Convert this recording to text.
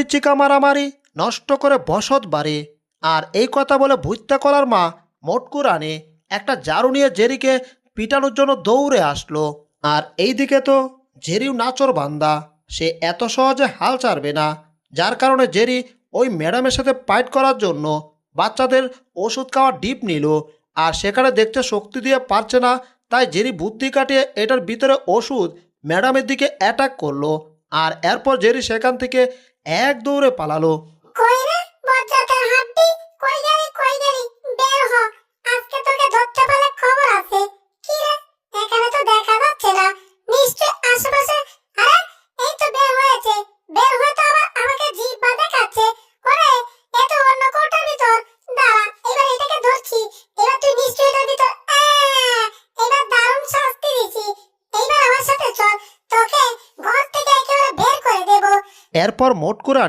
পিচ্চিকা মারামারি নষ্ট করে বসত বাড়ি। আর এই কথা বলে ভুইত্তা কলার মা মোটকু রানী একটা ঝাড়ু নিয়ে জেরিকে পিটানোর জন্য দৌড়ে আসলো। আর এইদিকে তো জেরিও নাচর বান্দা, সে এত সহজে হাল ছাড়বে না। যার কারণে জেরি ওই ম্যাডামের সাথে ফাইট করার জন্য বাচ্চাদের ওষুধ খাওয়া ডিপ নিল। আর সেখানে দেখতে শক্তি দিয়ে পারছে না, তাই জেরি বুদ্ধি কাটিয়ে এটার ভিতরে ওষুধ ম্যাডামের দিকে অ্যাটাক করলো। আর এরপর জেরি সেখান থেকে এক দৌড়ে পালালো। কই রে বজ্জাতের হাড্ডি, কই গেলি বের হ, আজকে তোকে ধরতে পারলে খবর আছে। কি রে, এখানে তো দেখা যাচ্ছে না, নিশ্চয় আশেপাশে। আরে এই তো বের হয়েছে, বের হয়ে তো আবার আমাকে জিহ্বা দেখাচ্ছে। ওরে এ তো অন্য কোটার ভিতর, দাঁড়া এবার এটাকে ধরছি। এবার তুই নিশ্চয়ই এটার ভিতর। এবার দারুণ শাস্তি দিছি, এইবার আমার সাথে চল, তোকে ঘর থেকে একেবারে বের করে দেব। এরপর মোটকু রানী